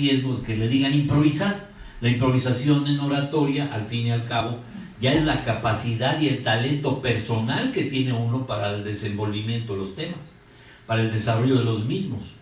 riesgo de que le digan improvisar. La improvisación en oratoria, al fin y al cabo, ya es la capacidad y el talento personal que tiene uno para el desenvolvimiento de los temas, para el desarrollo de los mismos.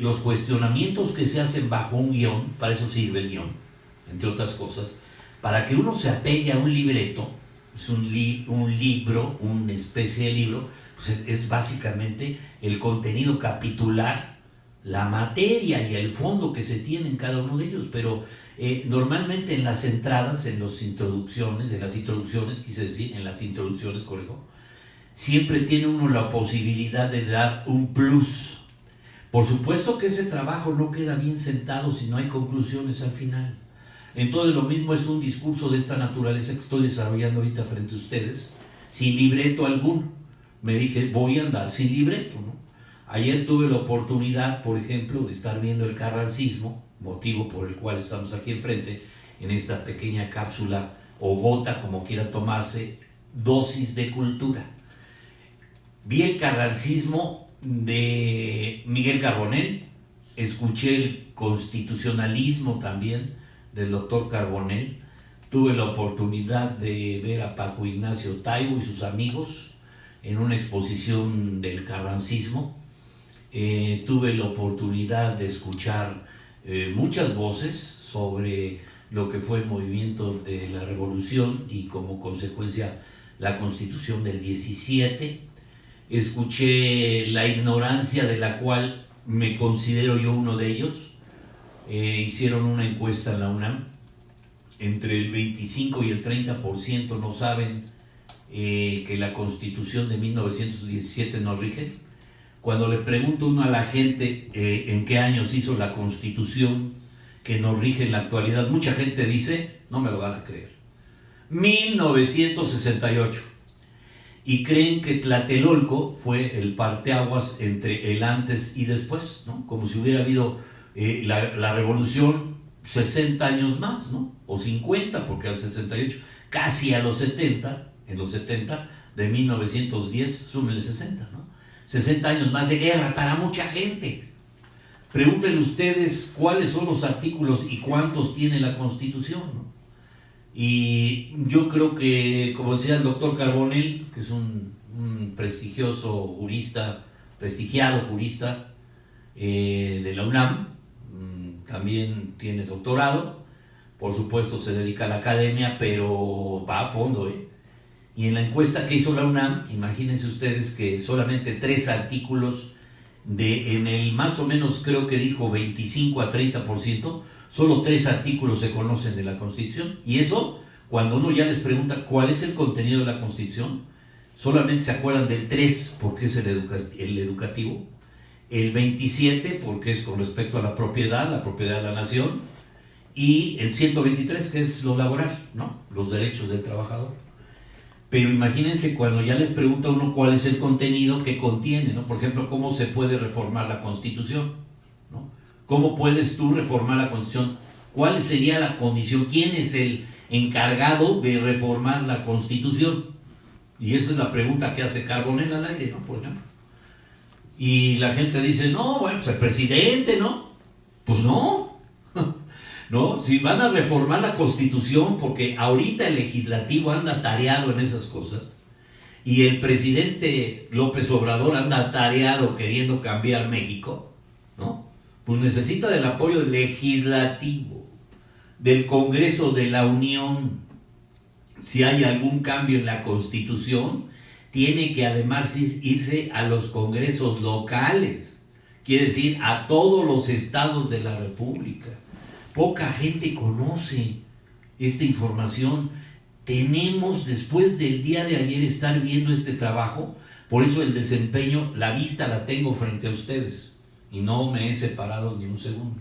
Los cuestionamientos que se hacen bajo un guión, para eso sirve el guión, entre otras cosas, para que uno se apegue a un libreto, es un libro, una especie de libro, pues es básicamente el contenido capitular, la materia y el fondo que se tiene en cada uno de ellos, pero normalmente en las entradas, en las introducciones, corrijo, siempre tiene uno la posibilidad de dar un plus. Por supuesto que ese trabajo no queda bien sentado si no hay conclusiones al final. Entonces lo mismo es un discurso de esta naturaleza que estoy desarrollando ahorita frente a ustedes, sin libreto alguno. Me dije, voy a andar sin libreto, ¿no? Ayer tuve la oportunidad, por ejemplo, de estar viendo el carrancismo, motivo por el cual estamos aquí enfrente, en esta pequeña cápsula o gota, como quiera tomarse, dosis de cultura. Vi el carrancismo de Miguel Carbonell, escuché el constitucionalismo también del doctor Carbonell, tuve la oportunidad de ver a Paco Ignacio Taibo y sus amigos en una exposición del carrancismo, tuve la oportunidad de escuchar muchas voces sobre lo que fue el movimiento de la revolución y como consecuencia la constitución del 17. Escuché la ignorancia de la cual me considero yo uno de ellos. Hicieron una encuesta en la UNAM, entre el 25 y el 30% no saben que la constitución de 1917 nos rige. Cuando le pregunto uno a la gente en qué años hizo la constitución que nos rige en la actualidad, mucha gente dice, no me lo van a creer, 1968. Y creen que Tlatelolco fue el parteaguas entre el antes y después, ¿no? Como si hubiera habido la revolución 60 años más, ¿no? O 50, porque al 68, casi a los 70, en los 70 de 1910, súmenle 60, ¿no? 60 años más de guerra para mucha gente. Pregúntenle ustedes cuáles son los artículos y cuántos tiene la Constitución, ¿no? Y yo creo que, como decía el doctor Carbonell, que es un prestigioso jurista, prestigiado jurista de la UNAM, también tiene doctorado, por supuesto se dedica a la academia, pero va a fondo, Y en la encuesta que hizo la UNAM, imagínense ustedes que solamente 3 artículos en el más o menos creo que dijo 25 a 30%, solo 3 artículos se conocen de la Constitución. Y eso, cuando uno ya les pregunta cuál es el contenido de la Constitución, solamente se acuerdan del 3 porque es el educativo, el 27 porque es con respecto a la propiedad de la nación, y el 123 que es lo laboral, ¿no? Los derechos del trabajador. Pero imagínense cuando ya les pregunta uno cuál es el contenido que contiene, ¿no? Por ejemplo, ¿cómo se puede reformar la Constitución? ¿No? ¿Cómo puedes tú reformar la Constitución? ¿Cuál sería la condición? ¿Quién es el encargado de reformar la Constitución? Y esa es la pregunta que hace Carbonell al aire, ¿no? Por ejemplo. Y la gente dice, no, bueno, pues el presidente, ¿no? Pues no. ¿No? Si van a reformar la Constitución, porque ahorita el legislativo anda tareado en esas cosas, y el presidente López Obrador anda tareado queriendo cambiar México, ¿no? Pues necesita del apoyo legislativo, del Congreso de la Unión. Si hay algún cambio en la Constitución, tiene que además irse a los congresos locales, quiere decir a todos los estados de la República. Poca gente conoce esta información. Tenemos, después del día de ayer, estar viendo este trabajo. Por eso el desempeño, la vista la tengo frente a ustedes. Y no me he separado ni un segundo.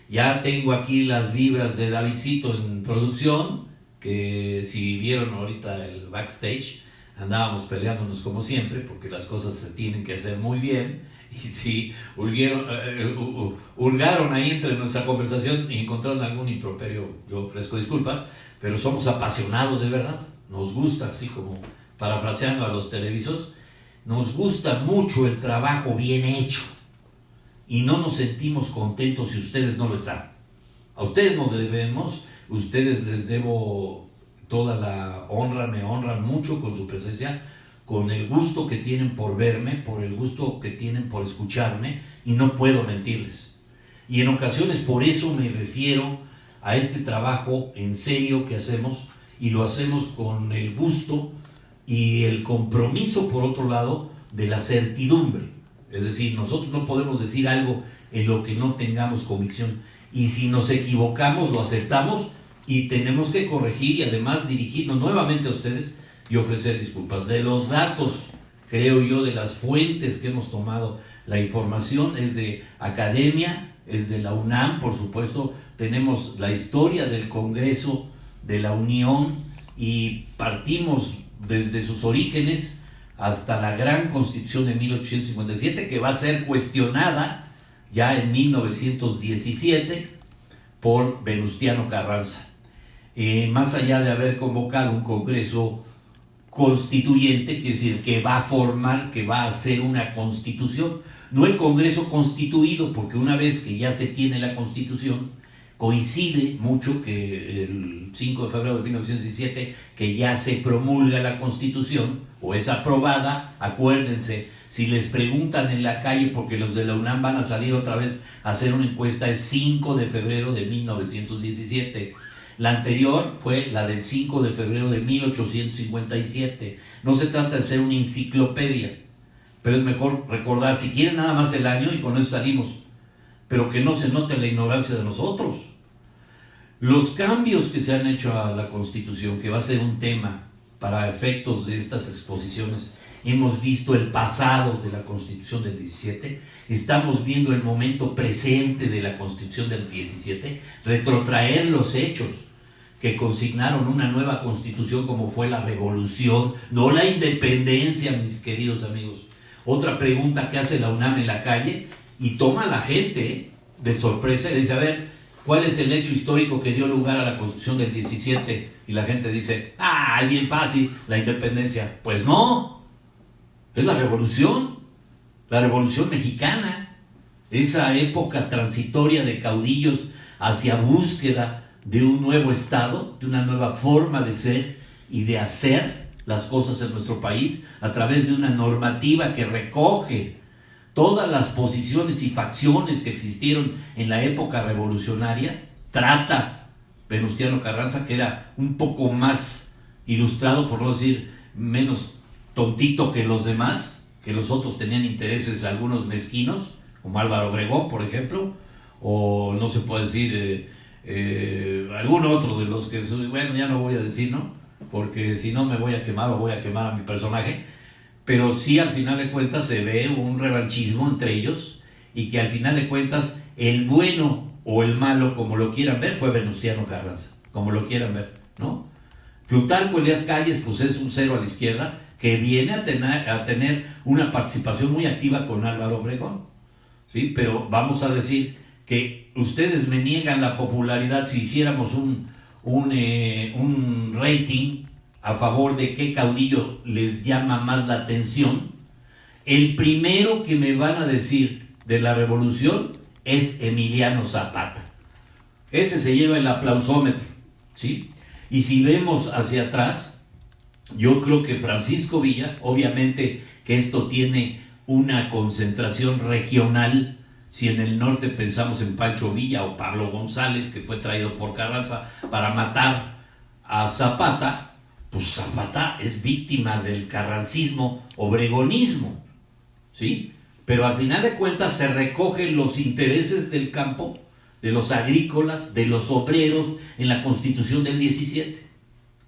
Ya tengo aquí las vibras de Davidcito en producción, que si vieron ahorita el backstage, andábamos peleándonos como siempre, porque las cosas se tienen que hacer muy bien. Y si hurgaron ahí entre nuestra conversación y encontraron algún improperio, yo ofrezco disculpas, pero somos apasionados de verdad. Nos gusta, así como parafraseando a los televisos, nos gusta mucho el trabajo bien hecho. y no nos sentimos contentos si ustedes no lo están. A ustedes nos debemos, ustedes les debo toda la honra, me honran mucho con su presencia, con el gusto que tienen por verme, por el gusto que tienen por escucharme, y no puedo mentirles. Y en ocasiones por eso me refiero a este trabajo en serio que hacemos, y lo hacemos con el gusto y el compromiso, por otro lado, de la certidumbre. Es decir, nosotros no podemos decir algo en lo que no tengamos convicción, y si nos equivocamos lo aceptamos y tenemos que corregir y además dirigirnos nuevamente a ustedes y ofrecer disculpas. De los datos, creo yo, de las fuentes que hemos tomado la información, es de academia, es de la UNAM, por supuesto. Tenemos la historia del Congreso de la Unión y partimos desde sus orígenes hasta la gran Constitución de 1857, que va a ser cuestionada ya en 1917 por Venustiano Carranza. Más allá de haber convocado un Congreso constituyente, quiere decir que va a formar, que va a hacer una constitución, no el Congreso constituido, porque una vez que ya se tiene la Constitución, coincide mucho que el 5 de febrero de 1917, que ya se promulga la Constitución, o es aprobada. Acuérdense, si les preguntan en la calle, porque los de la UNAM van a salir otra vez a hacer una encuesta, es 5 de febrero de 1917. La anterior fue la del 5 de febrero de 1857. No se trata de ser una enciclopedia, pero es mejor recordar, si quieren, nada más el año y con eso salimos, pero que no se note la ignorancia de nosotros. Los cambios que se han hecho a la Constitución, que va a ser un tema para efectos de estas exposiciones, hemos visto el pasado de la Constitución del 17, estamos viendo el momento presente de la Constitución del 17, retrotraer los hechos que consignaron una nueva Constitución como fue la Revolución, no la independencia, mis queridos amigos. Otra pregunta que hace la UNAM en la calle y toma a la gente de sorpresa y dice, a ver, ¿cuál es el hecho histórico que dio lugar a la Constitución del 17? Y la gente dice, es bien fácil, la independencia. Pues no, es la Revolución Mexicana, esa época transitoria de caudillos hacia búsqueda de un nuevo Estado, de una nueva forma de ser y de hacer las cosas en nuestro país, a través de una normativa que recoge todas las posiciones y facciones que existieron en la época revolucionaria. Trata Venustiano Carranza, que era un poco más ilustrado, por no decir menos tontito que los demás, que los otros tenían intereses, algunos mezquinos, como Álvaro Obregón, por ejemplo, o no se puede decir algún otro de los que, bueno, ya no voy a decir, ¿no? Porque si no me voy a quemar o voy a quemar a mi personaje. Pero sí, al final de cuentas se ve un revanchismo entre ellos, y que al final de cuentas el bueno o el malo, como lo quieran ver, fue Venustiano Carranza, como lo quieran ver, ¿no? Plutarco Elías Calles, pues es un cero a la izquierda, que viene a tener una participación muy activa con Álvaro Obregón, ¿sí? Pero vamos a decir que ustedes me niegan la popularidad. Si hiciéramos un rating a favor de qué caudillo les llama más la atención, el primero que me van a decir de la revolución es Emiliano Zapata. Ese se lleva el aplausómetro, ¿sí? Y si vemos hacia atrás, yo creo que Francisco Villa, obviamente que esto tiene una concentración regional. Si en el norte pensamos en Pancho Villa o Pablo González, que fue traído por Carranza para matar a Zapata, pues Zapata es víctima del carrancismo, obregonismo, ¿sí? Pero al final de cuentas se recogen los intereses del campo, de los agrícolas, de los obreros en la Constitución del 17,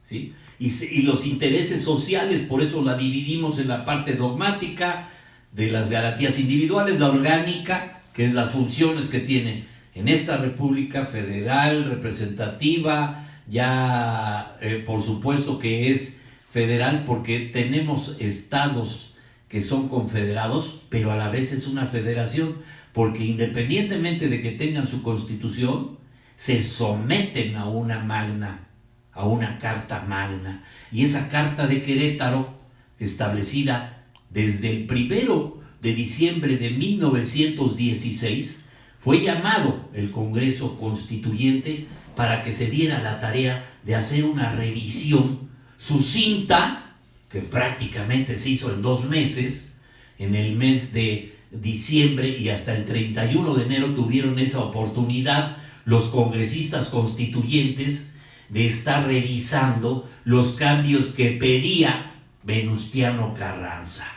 ¿sí? Y los intereses sociales, por eso la dividimos en la parte dogmática de las garantías individuales, la orgánica, que es las funciones que tiene en esta República Federal, representativa, ya por supuesto que es federal porque tenemos estados que son confederados, pero a la vez es una federación, porque independientemente de que tengan su constitución, se someten a una magna, a una carta magna, y esa carta de Querétaro, establecida desde de diciembre de 1916 fue llamado el Congreso Constituyente para que se diera la tarea de hacer una revisión sucinta, que prácticamente se hizo en 2 meses, en el mes de diciembre, y hasta el 31 de enero tuvieron esa oportunidad los congresistas constituyentes de estar revisando los cambios que pedía Venustiano Carranza.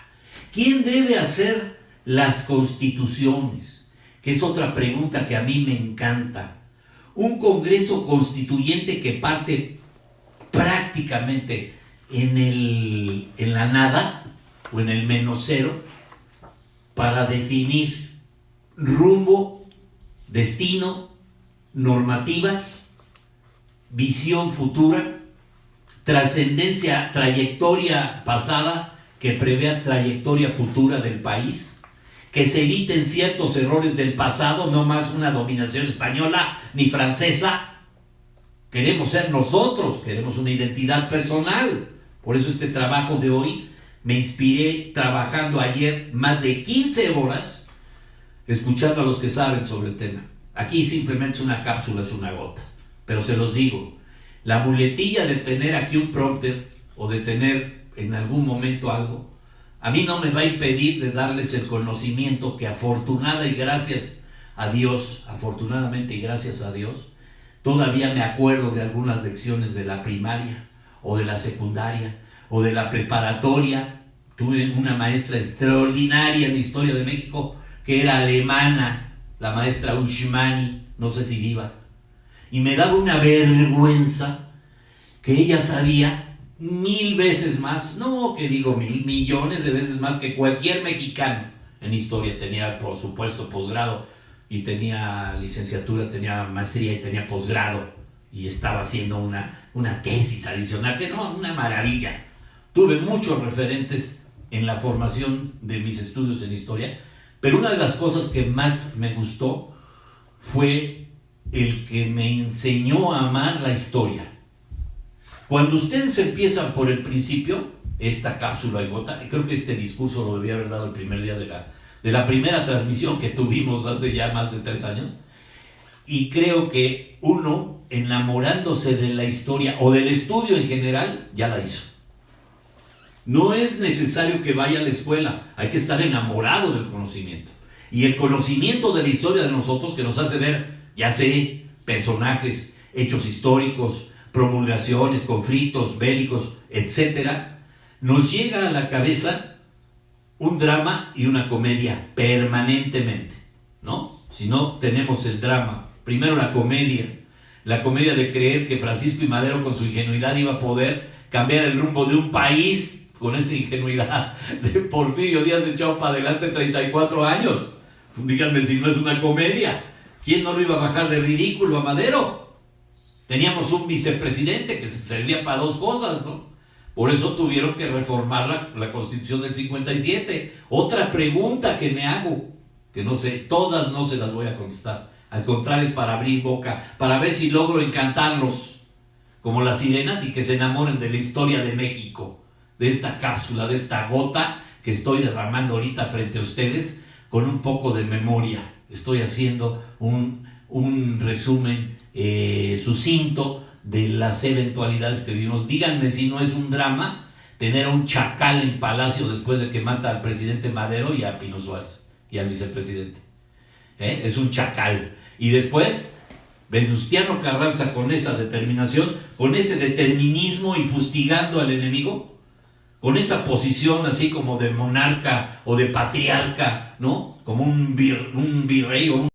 ¿Quién debe hacer las constituciones? Que es otra pregunta que a mí me encanta. Un Congreso Constituyente que parte prácticamente en la nada o en el menos cero para definir rumbo, destino, normativas, visión futura, trascendencia, trayectoria pasada que prevea trayectoria futura del país, que se eviten ciertos errores del pasado, no más una dominación española ni francesa. Queremos ser nosotros, queremos una identidad personal. Por eso este trabajo de hoy me inspiré trabajando ayer más de 15 horas escuchando a los que saben sobre el tema. Aquí simplemente es una cápsula, es una gota. Pero se los digo, la muletilla de tener aquí un prompter o de tener en algún momento algo, a mí no me va a impedir de darles el conocimiento que afortunadamente y gracias a Dios, todavía me acuerdo de algunas lecciones de la primaria o de la secundaria o de la preparatoria. Tuve una maestra extraordinaria en Historia de México que era alemana, la maestra Ushmani, no sé si viva, y me daba una vergüenza que ella sabía 1000 veces más, no que digo 1000, millones de veces más que cualquier mexicano en historia. Tenía por supuesto posgrado y tenía licenciatura, tenía maestría y tenía posgrado y estaba haciendo una tesis adicional, que no, una maravilla. Tuve muchos referentes en la formación de mis estudios en historia, pero una de las cosas que más me gustó fue el que me enseñó a amar la historia. Cuando ustedes empiezan por el principio, esta cápsula y gota, creo que este discurso lo debía haber dado el primer día de la primera transmisión que tuvimos hace ya más de 3 años, y creo que uno, enamorándose de la historia o del estudio en general, ya la hizo. No es necesario que vaya a la escuela, hay que estar enamorado del conocimiento. Y el conocimiento de la historia de nosotros, que nos hace ver, ya sé, personajes, hechos históricos, promulgaciones, conflictos bélicos, etcétera, nos llega a la cabeza un drama y una comedia permanentemente, ¿no? Si no tenemos el drama, primero la comedia de creer que Francisco y Madero con su ingenuidad iba a poder cambiar el rumbo de un país con esa ingenuidad de Porfirio Díaz echado para adelante 34 años. Díganme si no es una comedia. ¿Quién no lo iba a bajar de ridículo a Madero? Teníamos un vicepresidente que servía para 2 cosas, ¿no? Por eso tuvieron que reformar la Constitución del 57. Otra pregunta que me hago, que no sé, todas no se las voy a contestar. Al contrario, es para abrir boca, para ver si logro encantarlos como las sirenas y que se enamoren de la historia de México, de esta cápsula, de esta gota que estoy derramando ahorita frente a ustedes con un poco de memoria. Estoy haciendo un resumen sucinto de las eventualidades que vivimos. Díganme si no es un drama tener a un chacal en Palacio después de que mata al presidente Madero y a Pino Suárez y al vicepresidente. Es un chacal. Y después Venustiano Carranza, con esa determinación, con ese determinismo y fustigando al enemigo, con esa posición así como de monarca o de patriarca, ¿no? Como un virrey o un